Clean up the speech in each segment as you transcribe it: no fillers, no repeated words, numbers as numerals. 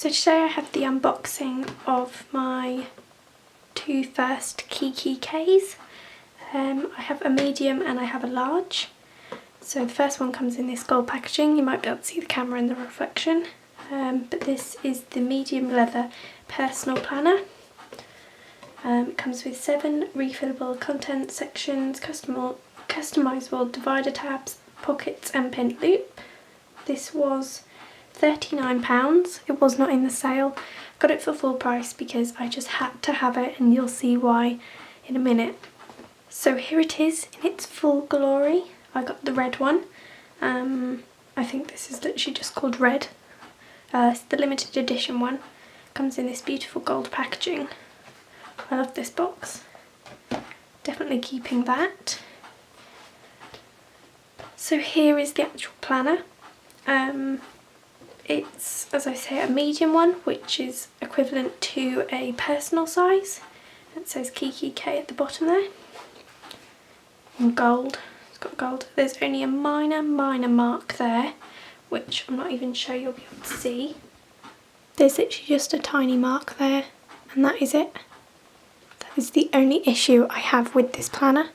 So today I have the unboxing of my two first Kikki.ks. I have a medium and I have a large. So the first one comes in this gold packaging. You might be able to see the camera in the reflection. But this is the medium leather personal planner. It comes with 7 refillable content sections, customizable divider tabs, pockets and pin loop. This was £39. It was not in the sale. Got it for full price because I just had to have it, and you'll see why in a minute. So here it is in its full glory. I got the red one. I think this is literally just called red. It's the limited edition one. Comes in this beautiful gold packaging. I love this box. Definitely keeping that. So here is the actual planner. It's, as I say, a medium one, which is equivalent to a personal size. It says Kikki.k at the bottom there. In gold. It's got gold. There's only a minor mark there, which I'm not even sure you'll be able to see. There's literally just a tiny mark there, and that is it. That is the only issue I have with this planner.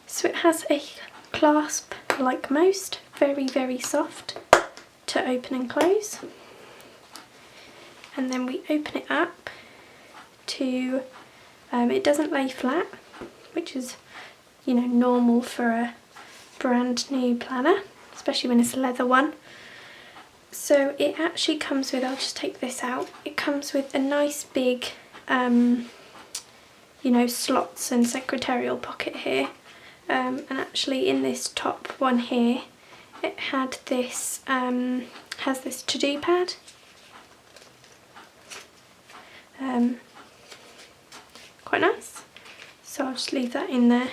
So it has a clasp like most, very soft to open and close. And then we open it up to, it doesn't lay flat, which is, you know, normal for a brand new planner, especially when it's a leather one. So it actually comes with, I'll just take this out, it comes with a nice big, you know, slots and secretarial pocket here. And actually in this top one here, it had this, has this to-do pad. Quite nice. So I'll just leave that in there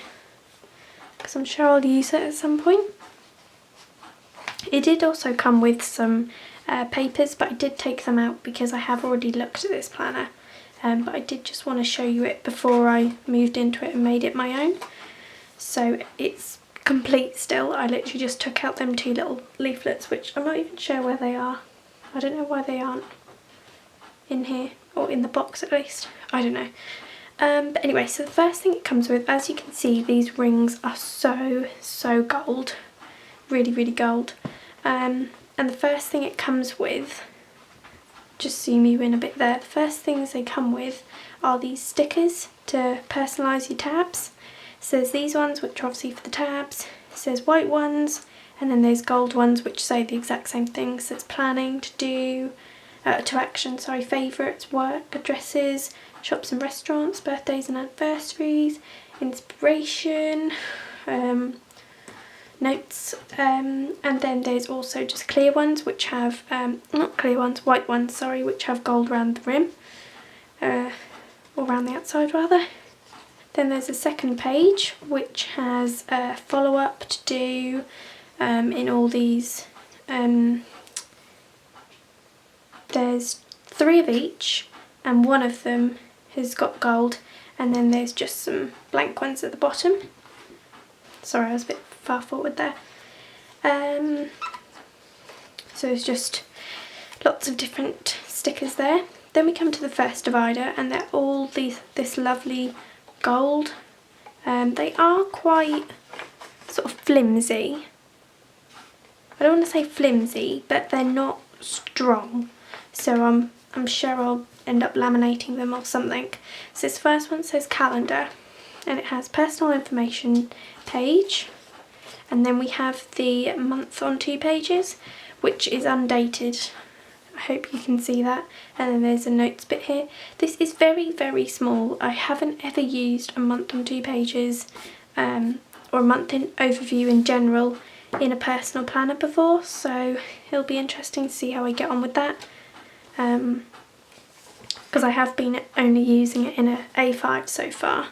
because I'm sure I'll use it at some point. It did also come with some papers, but I did take them out because I have already looked at this planner. But I did just want to show you it before I moved into it and made it my own. So it's complete still. I literally just took out them 2 little leaflets, which I'm not even sure where they are. I don't know why they aren't in here, or in the box at least. I don't know. But anyway, so the first thing it comes with, as you can see, these rings are so gold. Really gold. And the first thing it comes with, just zoom you in a bit there, the first things they come with are these stickers to personalise your tabs. So there's these ones, which are obviously for the tabs. It says white ones, and then there's gold ones which say the exact same thing. So it's planning, to do, to action, sorry, favourites, work, addresses, shops and restaurants, birthdays and anniversaries, inspiration, notes, and then there's also just clear ones which have, not clear ones, white ones, sorry, which have gold around the rim, or around the outside rather. Then there's a second page which has a follow-up to do in all these. There's 3 of each, and one of them has got gold, and then there's just some blank ones at the bottom. Sorry, I was a bit far forward there. So there's just lots of different stickers there. Then we come to the first divider, and they're all this lovely gold. They are quite sort of flimsy. I don't want to say flimsy, but they're not strong. So I'm sure I'll end up laminating them or something. So this first one says calendar, and it has personal information page, and then we have the month on 2 pages, which is undated. I hope you can see that. And then there's a notes bit here. This is very small. I haven't ever used a month on 2 pages or a month in overview in general in a personal planner before, so it'll be interesting to see how I get on with that, because I have been only using it in a A5 so far.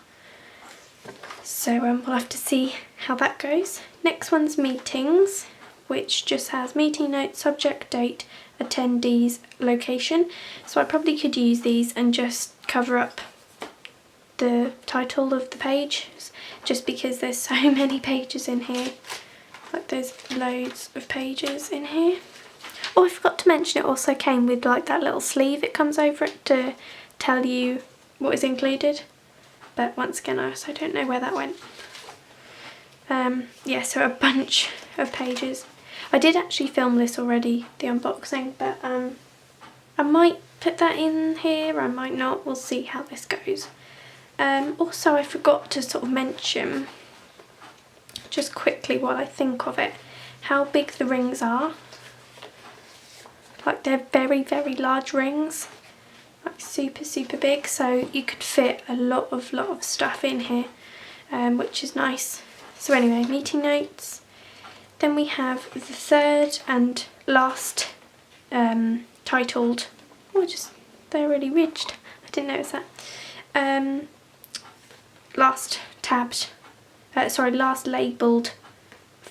So we'll have to see how that goes. Next one's meetings, which just has meeting notes, subject, date, attendees, location. So I probably could use these and just cover up the title of the page, just because there's so many pages in here. Like there's loads of pages in here. Oh, I forgot to mention it also came with like that little sleeve it comes over it to tell you what is included. But once again, I also don't know where that went. Yeah, so a bunch of pages. I did actually film this already, the unboxing, but I might put that in here, I might not, we'll see how this goes. Also, I forgot to sort of mention, just quickly while I think of it, how big the rings are. Like, they're very, very large rings, like super, super big, so you could fit a lot of stuff in here, which is nice. So anyway, meeting notes. Then we have the third and last titled, they're really ridged, I didn't notice that. Last labelled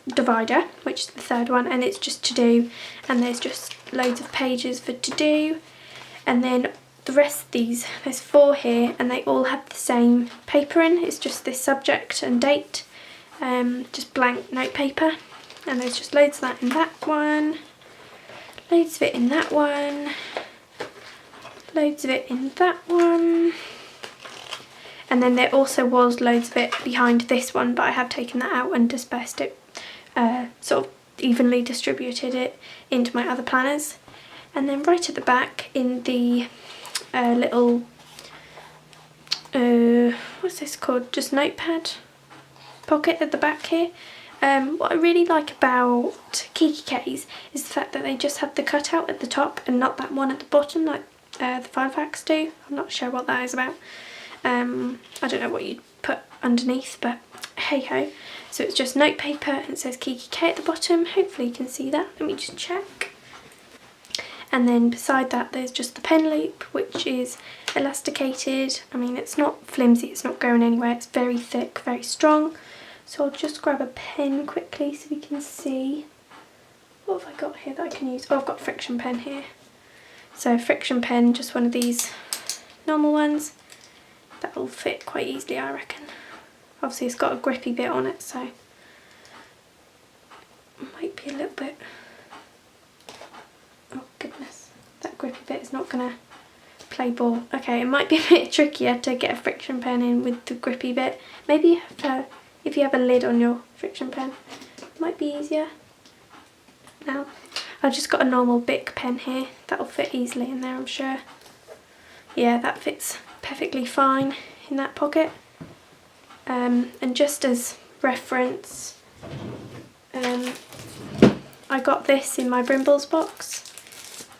divider, which is the third one, and it's just to do, and there's just loads of pages for to do. And then the rest of these, there's 4 here, and they all have the same paper in. It's just this subject and date, just blank note paper, and there's just loads of that in that one, loads of it in that one, loads of it in that one, and then there also was loads of it behind this one, but I have taken that out and dispersed it, sort of evenly distributed it into my other planners. And then right at the back in the little, what's this called, just notepad pocket at the back here. What I really like about Kikki.k's is the fact that they just have the cutout at the top and not that one at the bottom like the 5-packs do. I'm not sure what that is about. I don't know what you'd put underneath, but hey ho. So it's just note paper and it says Kikki.k at the bottom. Hopefully you can see that. Let me just check. And then beside that there's just the pen loop, which is elasticated. I mean, it's not flimsy, it's not going anywhere, it's very thick, very strong. So I'll just grab a pen quickly so we can see. What have I got here that I can use? Oh, I've got a friction pen here. So friction pen, just one of these normal ones. That'll fit quite easily, I reckon. Obviously it's got a grippy bit on it, so it might be a little bit, oh goodness, that grippy bit is not gonna play ball. Okay, it might be a bit trickier to get a friction pen in with the grippy bit. Maybe if you have a lid on your friction pen, it might be easier. Now, I've just got a normal Bic pen here, that'll fit easily in there, I'm sure. Yeah, that fits perfectly fine in that pocket. And just as reference, I got this in my Brimbles box.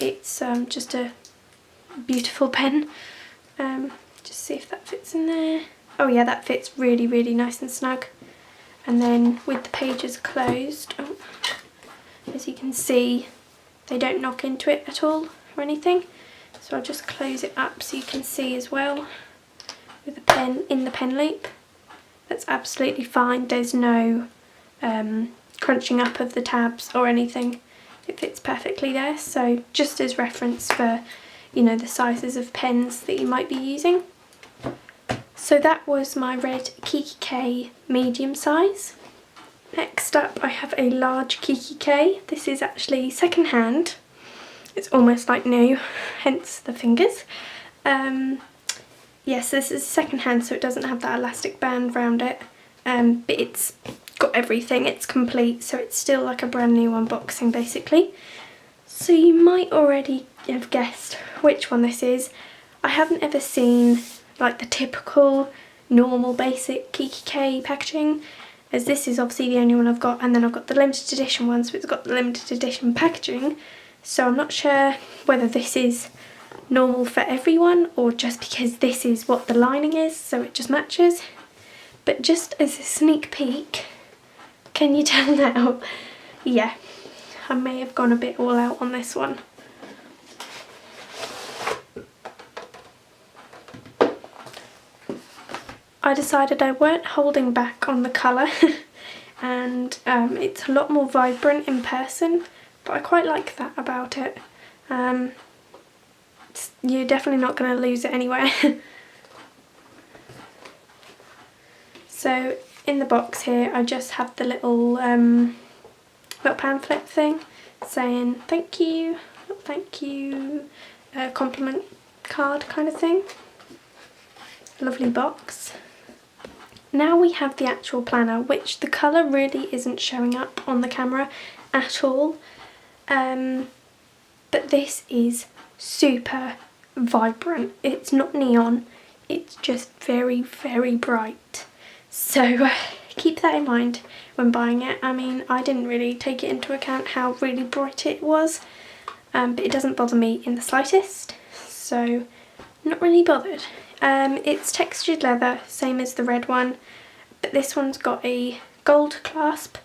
It's just a beautiful pen. Just see if that fits in there. Oh yeah, that fits really, really nice and snug. And then with the pages closed, oh, as you can see, they don't knock into it at all or anything. So I'll just close it up so you can see as well with the pen in the pen loop. That's absolutely fine. There's no crunching up of the tabs or anything. It fits perfectly there. So just as reference for, you know, the sizes of pens that you might be using. So that was my red Kikki.k medium size. Next up I have a large Kikki.k. This is actually second hand. It's almost like new, hence the fingers. Yes, this is second hand, so it doesn't have that elastic band around it, but it's got everything, it's complete, so it's still like a brand new unboxing basically. So you might already have guessed which one this is. I haven't ever seen like the typical normal basic Kikki.k packaging, as this is obviously the only one I've got, and then I've got the limited edition one, so it's got the limited edition packaging. So I'm not sure whether this is normal for everyone or just because this is what the lining is, so it just matches. But just as a sneak peek, can you tell now? Yeah, I may have gone a bit all out on this one. I decided I weren't holding back on the colour and it's a lot more vibrant in person, but I quite like that about it. You're definitely not going to lose it anywhere. So in the box here I just have the little pamphlet thing, saying thank you, compliment card kind of thing. Lovely box. Now we have the actual planner, which the colour really isn't showing up on the camera at all. But this is super vibrant. It's not neon, it's just very, very bright. So keep that in mind when buying it. I mean, I didn't really take it into account how really bright it was, but it doesn't bother me in the slightest, so not really bothered. It's textured leather, same as the red one, but this one's got a gold clasp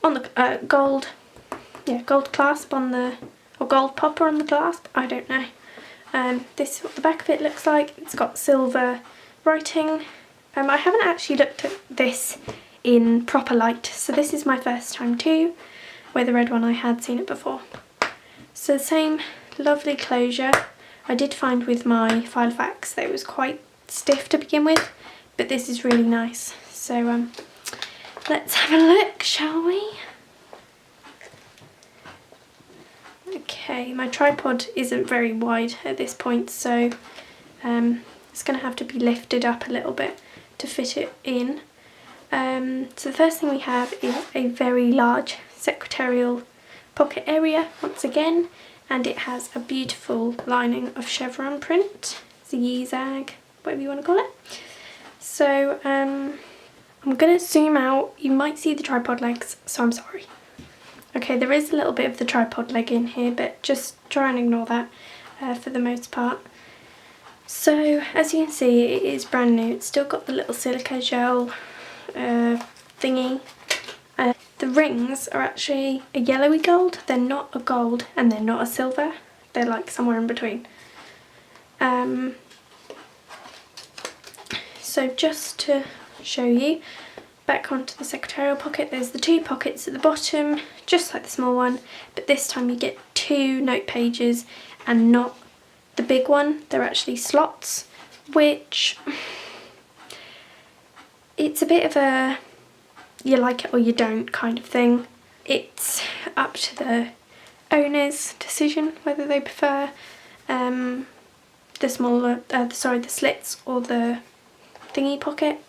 on the gold clasp on the, or gold popper on the clasp, I don't know. This is what the back of it looks like. It's got silver writing. I haven't actually looked at this in proper light, so this is my first time too, where the red one I had seen it before. So the same lovely closure. I did find with my Filofax that it was quite stiff to begin with, but this is really nice. So let's have a look, shall we? Okay, my tripod isn't very wide at this point, so it's going to have to be lifted up a little bit to fit it in. So the first thing we have is a very large secretarial pocket area once again, and it has a beautiful lining of chevron print, zigzag, whatever you want to call it. So I'm going to zoom out. You might see the tripod legs, so I'm sorry. Okay, there is a little bit of the tripod leg in here, but just try and ignore that for the most part. So as you can see, it is brand new. It's still got the little silica gel thingy. The rings are actually a yellowy gold. They're not a gold and they're not a silver. They're like somewhere in between. So just to show you, back onto the secretarial pocket, there's the two pockets at the bottom, just like the small one, but this time you get 2 note pages and not the big one. They're actually slots, which it's a bit of a you like it or you don't kind of thing. It's up to the owner's decision whether they prefer the slits or the thingy pocket.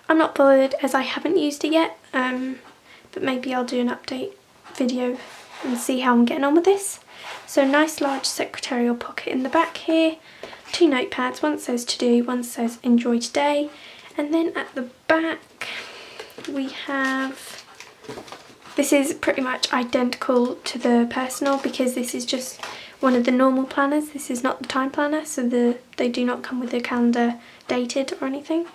I'm not bothered as I haven't used it yet, but maybe I'll do an update video and see how I'm getting on with this. So nice large secretarial pocket in the back here, 2 notepads, one says to do, one says enjoy today, and then at the back we have, this is pretty much identical to the personal because this is just one of the normal planners. This is not the time planner, so they do not come with a calendar dated or anything.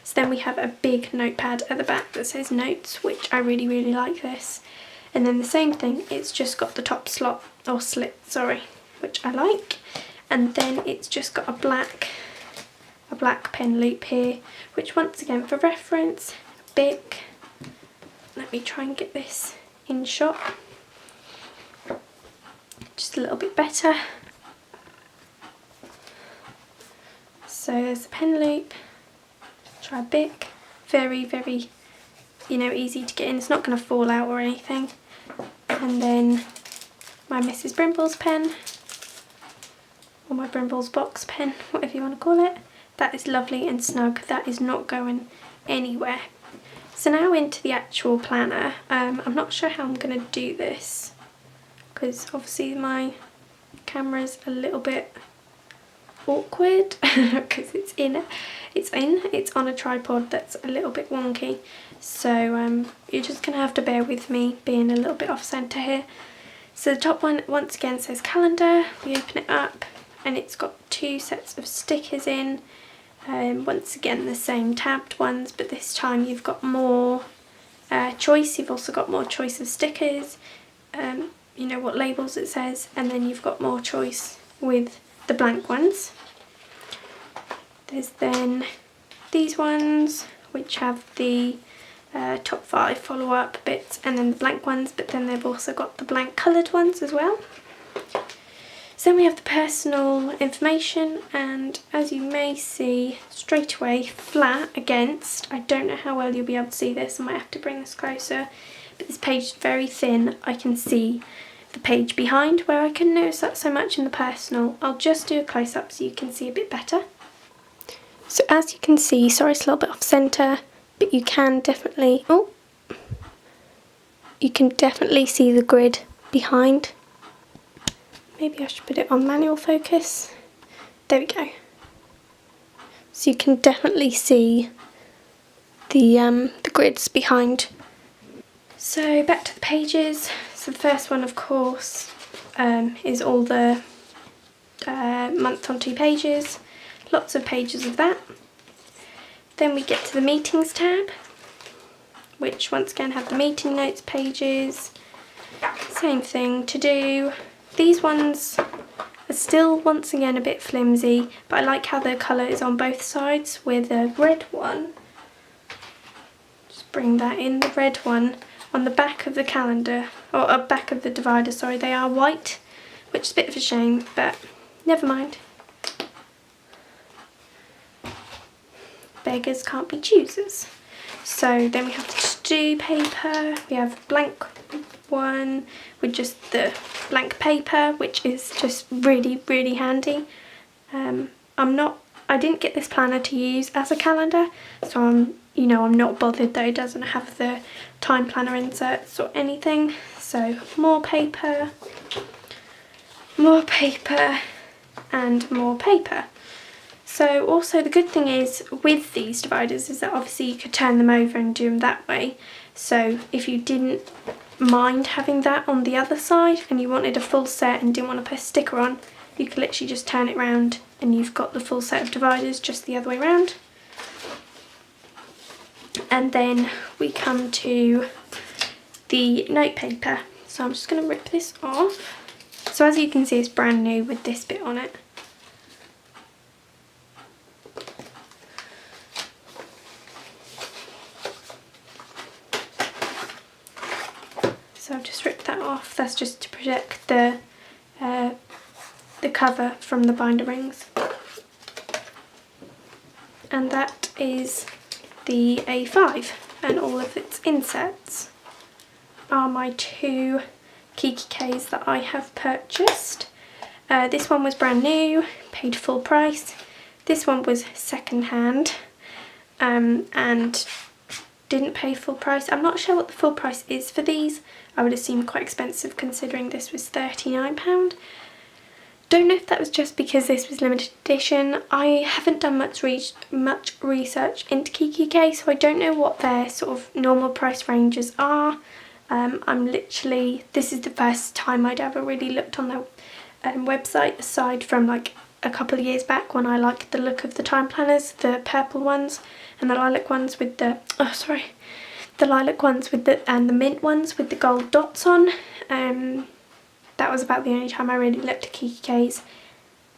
So then we have a big notepad at the back that says notes, which I really, really like this. And then the same thing, it's just got the top slot, or slit, sorry, which I like. And then it's just got a black pen loop here, which once again for reference, Bic. Let me try and get this in shot. Just a little bit better. So there's the pen loop. Try Bic. Very, very, easy to get in. It's not going to fall out or anything. And then my Mrs. Brimble's pen, or my Brimble's box pen, whatever you want to call it. That is lovely and snug. That is not going anywhere. So now into the actual planner. I'm not sure how I'm going to do this because obviously my camera's a little bit awkward because it's on a tripod that's a little bit wonky, so you're just gonna have to bear with me being a little bit off center here. So the top one once again says calendar. We open it up and it's got 2 sets of stickers in, once again the same tabbed ones, but this time you've got more choice. You've also got more choice of stickers, what labels it says, and then you've got more choice with the blank ones. There's then these ones which have the top 5 follow-up bits and then the blank ones, but then they've also got the blank coloured ones as well. So then we have the personal information, and as you may see straight away, flat against, I don't know how well you'll be able to see this, I might have to bring this closer, but this page is very thin. I can see the page behind, where I couldn't notice that so much in the personal. I'll just do a close-up so you can see a bit better. So as you can see, sorry it's a little bit off centre, but you can definitely, you can definitely see the grid behind. Maybe I should put it on manual focus. There we go. So you can definitely see the grids behind. So back to the pages. So the first one, of course, is all the month on 2 pages. Lots of pages of that. Then we get to the meetings tab, which once again have the meeting notes pages. Same thing to do. These ones are still once again a bit flimsy, but I like how the colour is on both sides, where the red one, just bring that in, the red one on the back of the calendar, or back of the divider, sorry, they are white, which is a bit of a shame, but never mind. Beggars can't be choosers. So then we have the to-do paper, we have a blank one with just the blank paper, which is just really, really handy. I didn't get this planner to use as a calendar, so I'm not bothered that it doesn't have the time planner inserts or anything. So more paper, and more paper. So also the good thing is with these dividers is that obviously you could turn them over and do them that way. So if you didn't mind having that on the other side and you wanted a full set and didn't want to put a sticker on, you could literally just turn it round and you've got the full set of dividers just the other way around. And then we come to the note paper. So I'm just going to rip this off. So as you can see, it's brand new with this bit on it. So I've just ripped that off. That's just to protect the cover from the binder rings. And that is the A5, and all of its inserts are my 2 Kikki.ks that I have purchased. This one was brand new, paid full price. This one was second hand and didn't pay full price. I'm not sure what the full price is for these. I would assume quite expensive considering this was £39. Don't know if that was just because this was limited edition. I haven't done much research into Kikki.k, so I don't know what their sort of normal price ranges are. This is the first time I'd ever really looked on their website, aside from like a couple of years back when I liked the look of the time planners, the purple ones and the lilac ones with the, the lilac ones with the, and the mint ones with the gold dots on. That was about the only time I really looked at Kikki.k's,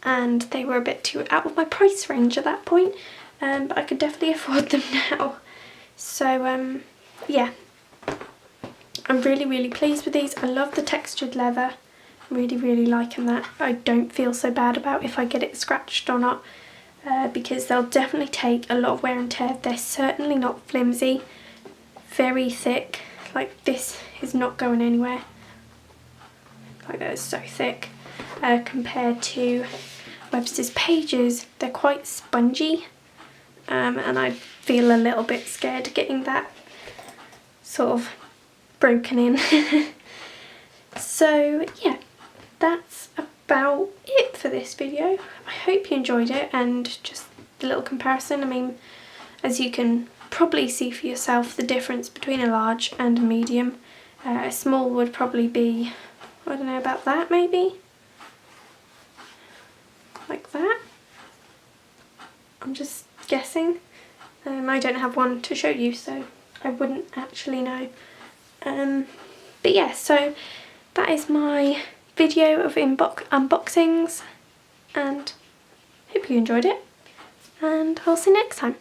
and they were a bit too out of my price range at that point, but I could definitely afford them now. So yeah, I'm really, really pleased with these. I love the textured leather, really, really liking that. I don't feel so bad about if I get it scratched or not, because they'll definitely take a lot of wear and tear. They're certainly not flimsy, very thick, like this is not going anywhere. Like that is so thick. Compared to Webster's pages, they're quite spongy, and I feel a little bit scared getting that sort of broken in. So yeah, that's about it for this video. I hope you enjoyed it, and just a little comparison. I mean, as you can probably see for yourself, the difference between a large and a medium. A small would probably be, I don't know, about that maybe, like that. I'm just guessing. I don't have one to show you, so I wouldn't actually know. But yeah, so that is my video of unboxings, and hope you enjoyed it, and I'll see you next time.